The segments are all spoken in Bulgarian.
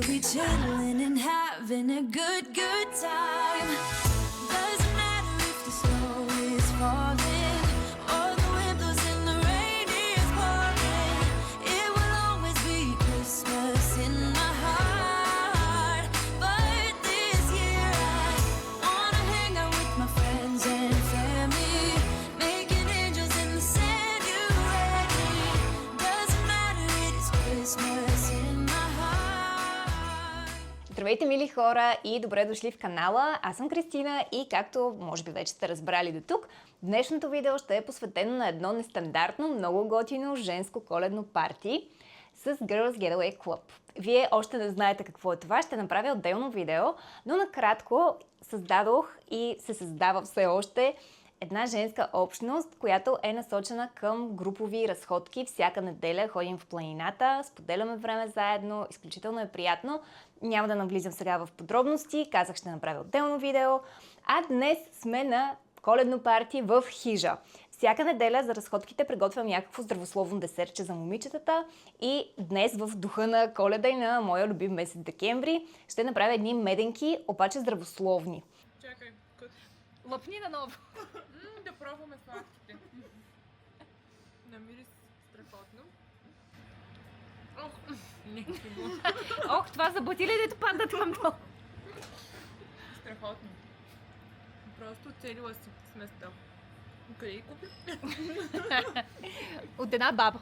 be chilling and having a good time. Doesn't matter if the snow is falling or the wind blows and the rain is pouring. It will always be Christmas in my heart. But this year I wanna hang out with my friends and family, making angels in the sand. You ready? Doesn't matter, it is Christmas in my heart. Здравейте, мили хора, и добре дошли в канала. Аз съм Кристина и както може би вече сте разбрали до тук, днешното видео ще е посветено на едно нестандартно, много готино женско коледно парти с Girls Getaway Club. Вие още не знаете какво е това, ще направя отделно видео, но накратко създадох и се създава все още една женска общност, която е насочена към групови разходки. Всяка неделя ходим в планината, споделяме време заедно, изключително е приятно. Няма да навлизам сега в подробности, казах ще направя отделно видео. А днес сме на коледно парти в хижа. Всяка неделя за разходките приготвям някакво здравословно десертче за момичетата и днес в духа на Коледа и на моя любим месец декември ще направя едни меденки, обаче здравословни. Чакай, Лъпни наново. да пробваме сладките. Намири страхотно. Ох, не, Ох, това за бутили, дето падат към долу. страхотно. Просто оцелила си сместа. Къде ги купи? От една баба.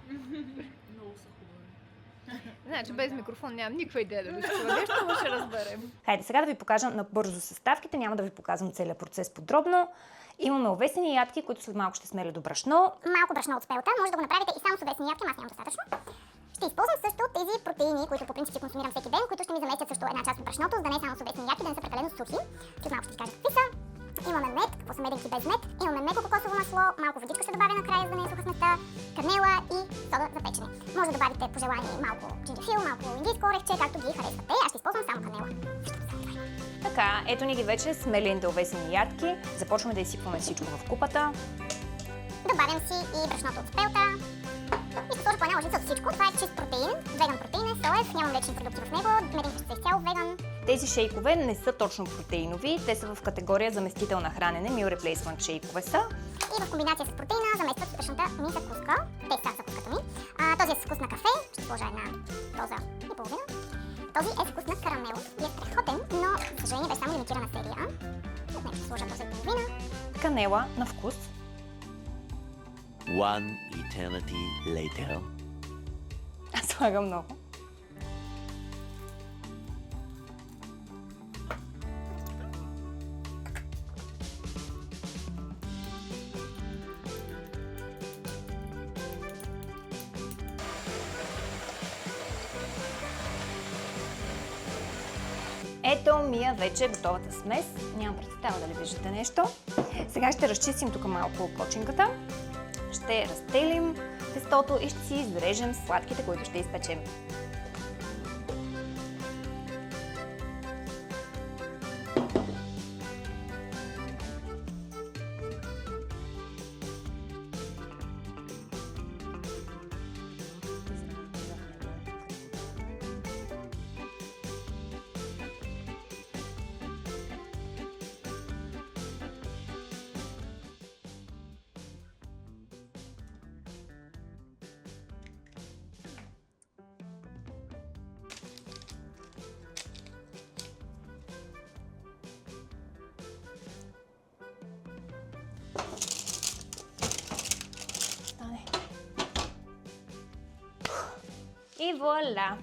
Много са хубави. Значи без микрофон нямам никаква идея да чува нещо, но ще разберем. Хайде сега да ви покажа набързо съставките, няма да ви показвам целият процес подробно. Имаме овесени ядки, които след малко ще смеля до брашно. Малко брашно от спелта, може да го направите и само с овесени ядки, аз нямам достатъчно. Ще използвам също тези протеини, които по принцип си консумирам всеки ден, които ще ми заместят също една част от брашното, за да не е само с овесени ядки, да не са прекалено сухи. Чук малко ще ви кажа какви са. Имаме мед, какво са меденки без мед. Имаме меко кокосово масло, малко водичка ще добавя накрая, за да не е суха сместа, канела и сода за печене. Може да добавите по желание малко джинджифил, малко индийско орехче, както ги харесвате. Аз ще използвам само канела. Така, ето ни ги вече смелените овесени ядки. Започваме да изсипваме всичко в купата. Добавям си и брашното от спелта. И ще сложа по една лъжица от всичко. Това е чист протеин, веган протеин е, соев, нямам млечни продукти в него, меденки ще са изцяло веган. Тези шейкове не са точно протеинови, те са в категория заместител на хранене, meal replacement шейкове са. И в комбинация с протеина заместват сутрешната ми закуска. Те са закуската ми. Този е с вкус на кафе, ще сложа една доза и половина. Този е с вкус на карамел и е страхотен, но за съжаление беше само лимитирана серия. От него ще сложа доза и половина. Канела на вкус. One eternity later. Аз слагам много. Ето ми е вече готовата смес. Нямам представа дали виждате нещо. Сега ще разчистим тук малко починката. Ще разтелим тестото и ще си изрежем сладките, които ще изпечем. И вуаля!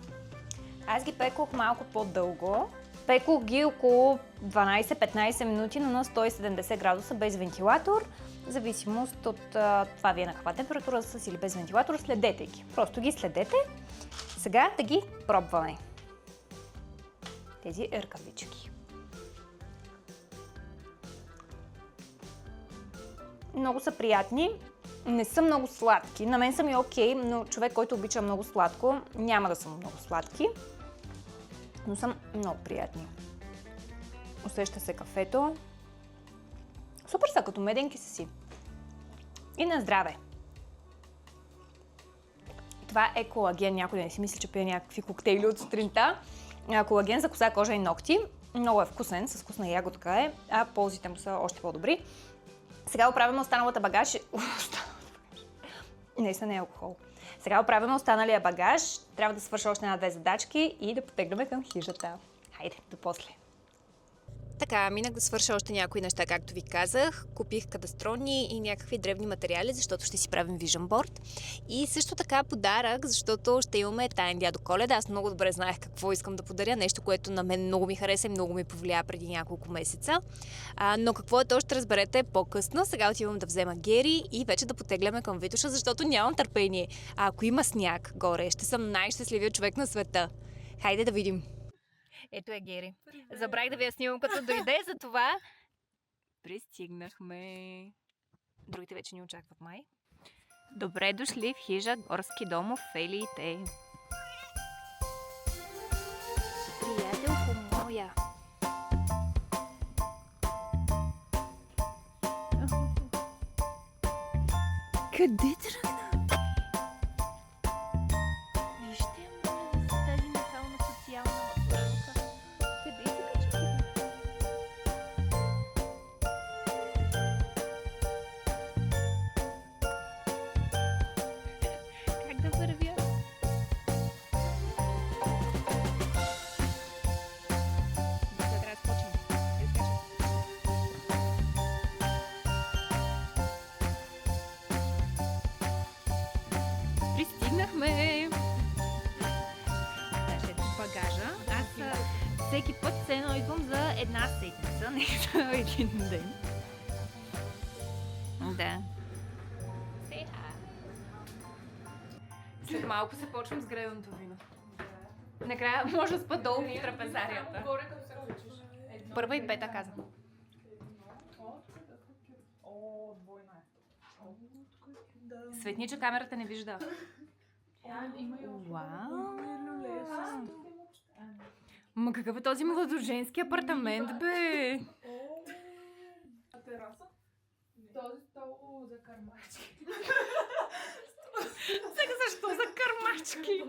Аз ги пекох малко по-дълго. Пекох ги около 12-15 минути на 170 градуса без вентилатор. В зависимост от това вие на каква температура са или без вентилатор, следете ги. Просто ги следете. Сега да ги пробваме. Тези ръкавички. Много са приятни. Не са много сладки. На мен са ми окей, но човек, който обича много сладко, няма да са много сладки. Но са много приятни. Усеща се кафето. Супер са, като меденки са си. И на здраве! Това е колаген. Някой да не си мисли, че пие някакви коктейли от сутринта. колаген за коса, кожа и ногти. Много е вкусен, с вкусна ягодка е, а ползите му са още по-добри. Сега оправяме останалата багаж. Наистина не е алкохол. Сега оправяме останалия багаж. Трябва да свърша още една-две задачки и да потегляме към хижата. Хайде, до после. Така, минах да свърша още някои неща, както ви казах. Купих кадастронни и някакви древни материали, защото ще си правим Vision Board. И също така подарък, защото ще имаме таен дядо Коледа. Аз много добре знаех какво искам да подаря. Нещо, което на мен много ми хареса и много ми повлия преди няколко месеца. Но какво е то, ще разберете по-късно. Сега отивам да взема Гери и вече да потегляме към Витоша, защото нямам търпение. А ако има сняг горе, ще съм най-щастливият човек на света. Хайде да видим. Ето е Гери. Забравих да ви я снимам като дойде, затова пристигнахме. Другите вече ни очакват май. Добре дошли в хижа Горски дом в Фелиите. Приятелко моя. Къде тръгна? Вижте, моля, тази нахална социална мъгълка. Къде се качва? Как да вървя? Сега трябва да скочим. Да изкачам. Пристигнахме! Даже ето багажа. Аз всеки път се едно идвам за една седмица, не за един ден. Да. След малко се почвам с греденото вино. Накрая може да спа долу в трапезарията. Първа и пета казвам. Светни, че камерата не вижда. Вау! Ма какъв е този младоженски апартамент, бе? Тераса? Този стол за кърмачки. Сега защо за кърмачки?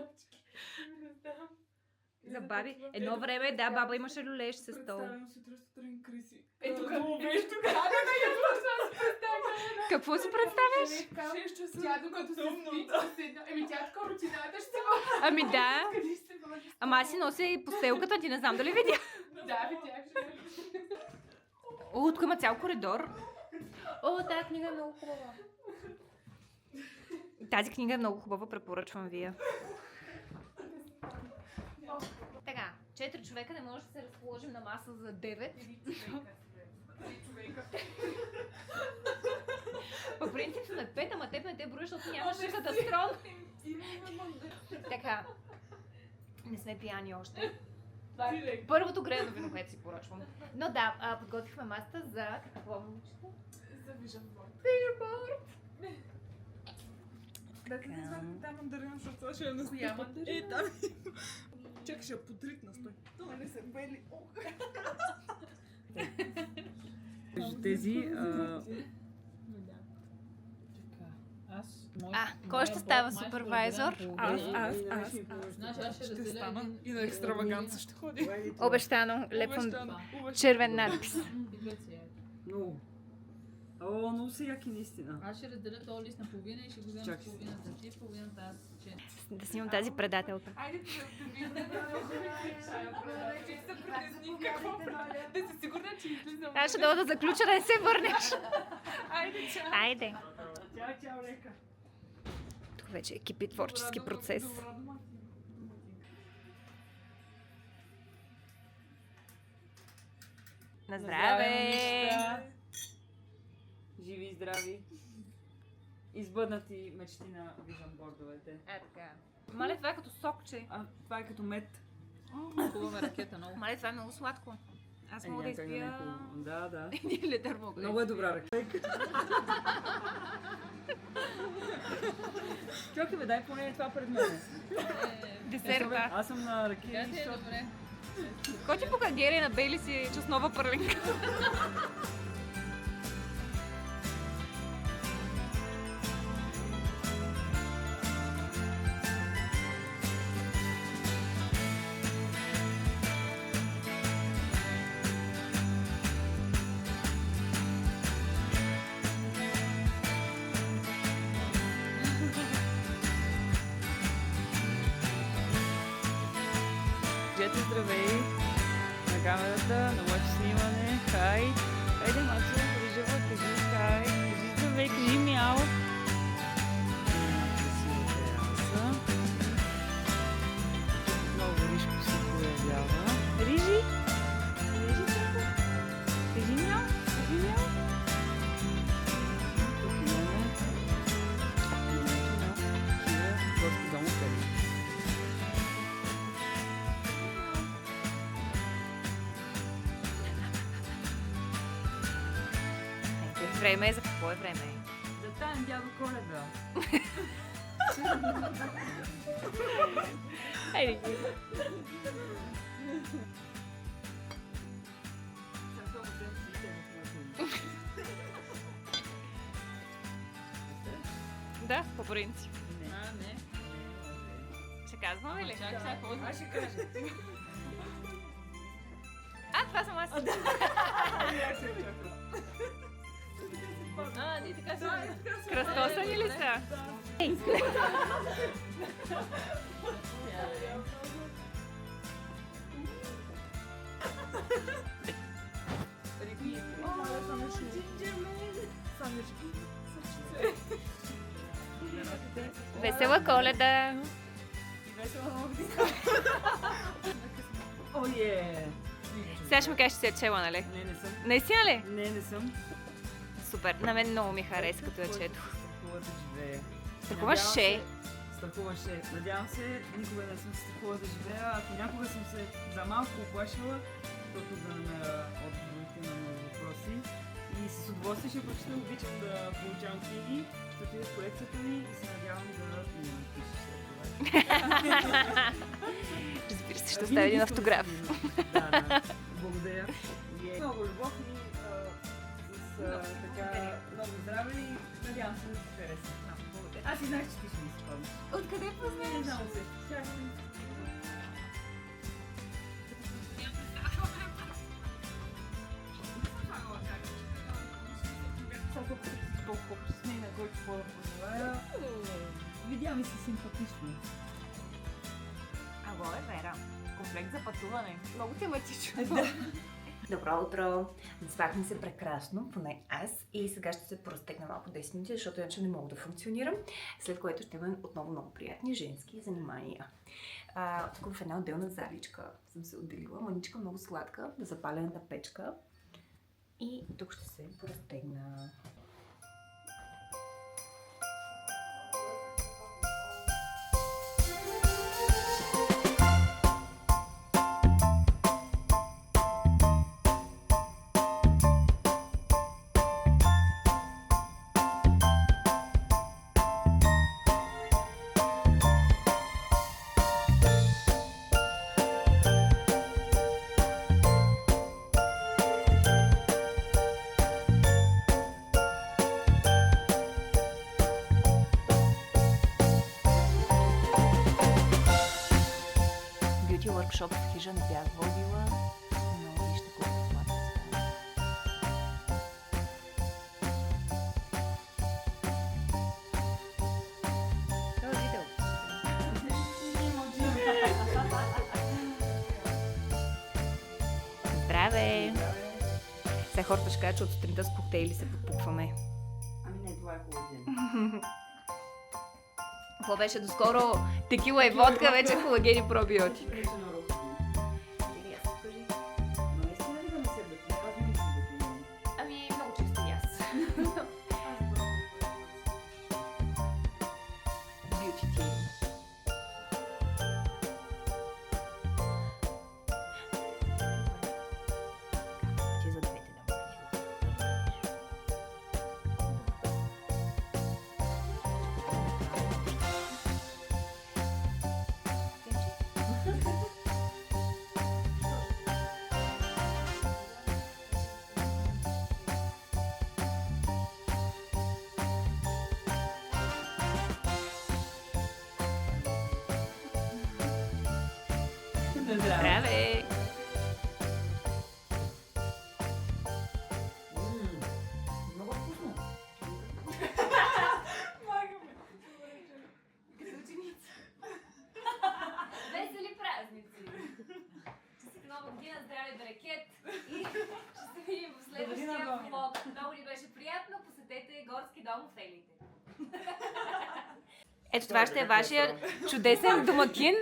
За баби. Едно време, да, баба имаше люлеещ се стол. Представям сутрин Криси. Ето какво виж тук. Какво си представяш? 6 часа. Тя докато се спи, седна. Еми тя така рутината ще бъде. Ами да. Къде ще бъде? Ама аз си нося и постелката, ти не знам дали видя. Да, видях. О, тук има цял коридор. О, тази книга е много хубава. Тази книга е много хубава, препоръчвам вие. Така, 4 човека не може да се разположим на маса за 9. По принцип сме 5, ама теб не те броиш, защото нямаш катастрон. Така, не сме пияни още. Първото гредено вино, което си поръчвам. Но да, подготвихме масата за какво момичета? За Vision Board. Vision Board! Да не знам, там мандарина, защото това ще е на коя мандарина? Там. Чакай, ще я подритна, стой. Това не са бели. Тези... Кой ще става супервайзор? Аз. Ще стана и на екстраваганца ще ходи. Обещано, лепвам червен надпис. Много. О, много са яки наистина. Аз ще разделя този лист на половина и ще го взема Чакай. половината ти, половината аз. Да снимам тази предателка. Айде, да видим. Че се притесни какво да си сигурна, че излизам. Аз ще дойда да заключа да не се върнеш. Айде, чао. Айде. Чао, лека. Тук вече е кипи творчески процес. Добра дума. На здраве! Живи и здрави. Избъднати мечти на Vision Board-овете. Е така. Мале, това е като сокче. А, това е като мед. Хубава ракета, много. Мале, това е много сладко. Аз мога да някак изпия... няколко. Да, да. Един литър мога. Много е добра ръка. Чакай бе, дай поне това пред мен. Десерта. Аз съм на ракия Тя и е добре. Кой ти пука Гери на Бейли си чеснова пърлинка? кажете здравей на камерата, на моето снимане. Хай! Хайде, Мацо, рижава, кажи хай. Кажи здравей, кажи мяу. Красива тераса. Много рижко се появява. Рижи! Рижи, чако! Кажи мяу! Кажи мяу! Тук имаме горски дом от Перник. Време е за какво е време? Да таем дядо Коледа. Айде ги. Да, по принцип. Не. Ще казваме ли? Чак, сега какво? Аз ще кажа. А, това съм аз. Аз ще чакам. А, ние така се... Кръстосани ли са? Весела Коледа! О, е! Сега ще ми кажеш, че си е чела, нали? Не съм. Наистина ли? Не съм. Супер, на мен много ми хареса, като я четох. Страхува да живея. Страхуваше. Страхуваше. Надявам се, никога не съм се страхувала да живея. Ако някога съм се за малко оплашила, защото да намеря отговорите на много въпроси. И с удоволствие ще прочета, обичам да получавам книги, ще отида в колекцията ми и се надявам да ми напишеш след това. Разбира се, ще оставя един автограф. Да. Благодаря. И много любов и с така много здраве и надявам се да ти хареса. Аз и знаех, че ти ще ми се помниш. Откъде познаеш? Не знам се. Толкова с нея, който хора пожелая. Видя ми се симпатично. Ало е, Вера. Комплект за пътуване. Много тематично. Добро утро! Наспахме се прекрасно, поне аз. И сега ще се поразтегна малко 10 минути, защото иначе не мога да функционирам. След което ще имам отново много приятни женски занимания. Тук в една отделна заличка съм се отделила. Маничка много сладка, да запалената печка. И тук ще се поразтегна. Workshop в хижа не бях водила, но вижте колко сладко става. Това е видео. Здраве! Сега хората ще кажат, че от сутринта с коктейли се подпукваме. Ами не, това е хубав ден. Това беше доскоро текила и водка, вече колаген и пробиотик. Ами, много често и аз. Beauty team. Че за двете да Здраве! Много вкусно. Весели празници! година здраве, берекет и ще се видим в следващия влог. Много ни беше приятно, посетете Горски дом в Елите. Ето това ще е вашия чудесен домакин.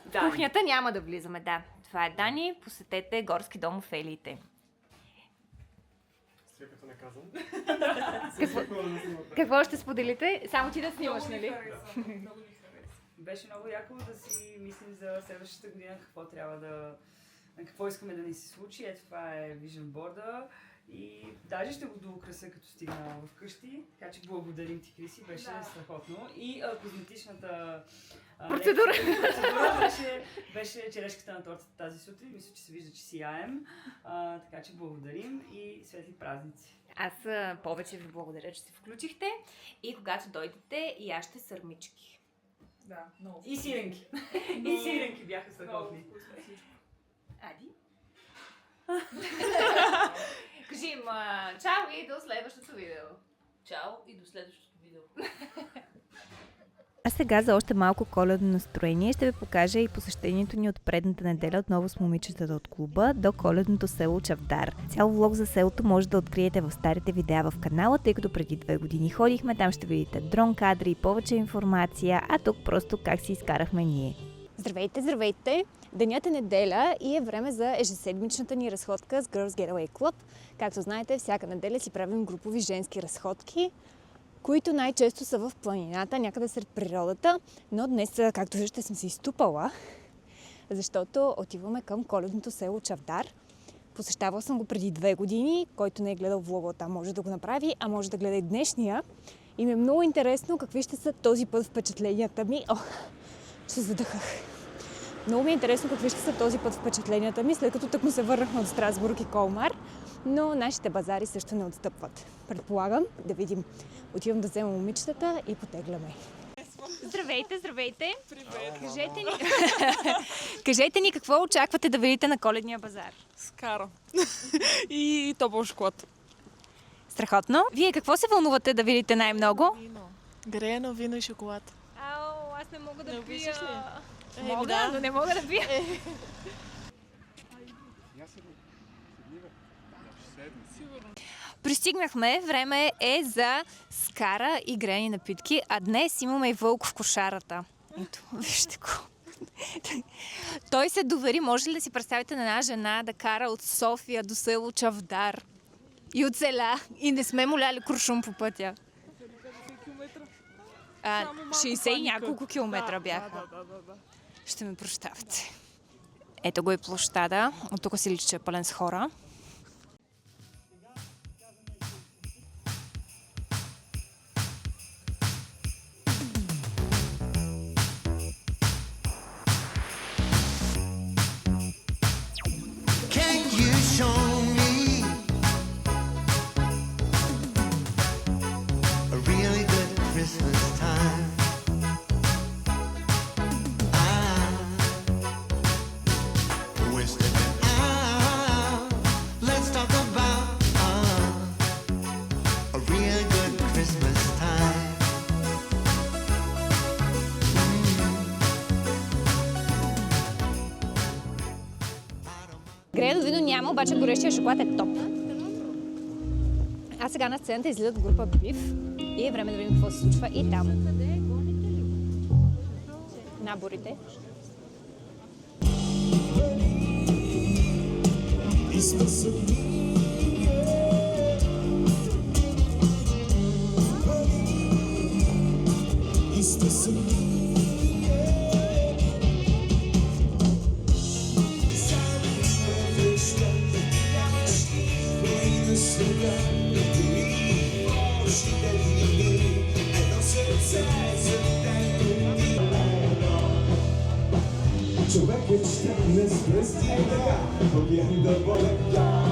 В кухнята няма да влизаме, да. Това е Дани, посетете Горски дом в Елите. Сега като наказан. Какво ще споделите? Само ти да снимаш, нали? Много ни хареса. Беше много яко да си мислим за следващата година какво трябва да... какво искаме да ни се случи. Ето това е Vision Board-а. И даже ще го доукрася като стигна вкъщи. Така че благодарим ти, Криси, беше страхотно. И козметичната Процедура беше черешката на тортата тази сутрин. Мисля, че се вижда, че сияем. Така че благодарим и светли празници. Аз повече ви благодаря, че се включихте и когато дойдете, и аз ще сърмички. Да, много. И сиренки. И сиренки бяха страхотни. Ади. Кажи им чао и до следващото видео. Чао и до следващото видео. А сега за още малко коледно настроение ще ви покажа и посещението ни от предната неделя отново с момичетата от клуба до коледното село Чавдар. Цял влог за селото може да откриете в старите видеа в канала, тъй като преди 2 години ходихме, там ще видите дрон кадри и повече информация, а тук просто как си изкарахме ние. Здравейте, здравейте! Денят е неделя и е време за ежеседмичната ни разходка с Girls Getaway Club. Както знаете, всяка неделя си правим групови женски разходки, които най-често са в планината, някъде сред природата, но днес, както виждате, съм се изтупала, защото отиваме към коледното село Чавдар. Посещавал съм го преди 2 години, който не е гледал влога там може да го направи, а може да гледа и днешния. И ми е много интересно какви ще са този път впечатленията ми. Ще задъхах. Много ми е интересно какви ще са този път впечатленията ми, след като тъкмо се върнахме от Страсбург и Колмар, но нашите базари също не отстъпват. Предполагам, да видим. Отивам да взема момичетата и потегляме. Здравейте, здравейте! Привет! Кажете ни какво очаквате да видите на коледния базар? Скара. И топъл шоколад. Страхотно. Вие какво се вълнувате да видите най-много? Вино. Греено вино и шоколад. Ау, аз не мога да Не обичаш пия. ли? Мога, Да. но не мога да пия. Пристигнахме, време е за скара и грени напитки, а днес имаме и вълк в кошарата. Ето, вижте го. Той се довери, може ли да си представите на една жена да кара от София до село Чавдар и оцеля и не сме му ляли куршум по пътя. 60 и няколко километра бяха. Да. Ще ме прощавате. Ето го и площада. От тук си личи, че е пълен с хора. Can you show me a really good Christmas time? We're stepping out. Let's talk about a real good Christmas time. Греено вино няма, обаче горещия шоколад е топ. А сега на сцената излизат група Биф и е време да видим какво се случва и там. Наборите. Човекът ще не спръсти така, погледни да полека.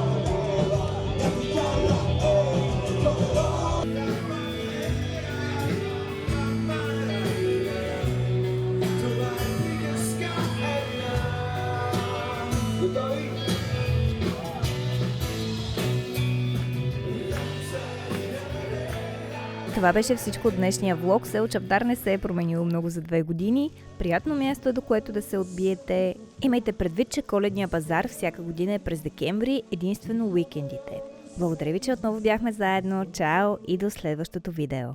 това беше всичко от днешния влог. Село Чавдар не се е променило много за 2 години. Приятно място е, до което да се отбиете. Имайте предвид, че Коледния базар всяка година е през декември, единствено уикендите. Благодаря ви, че отново бяхме заедно. Чао и до следващото видео!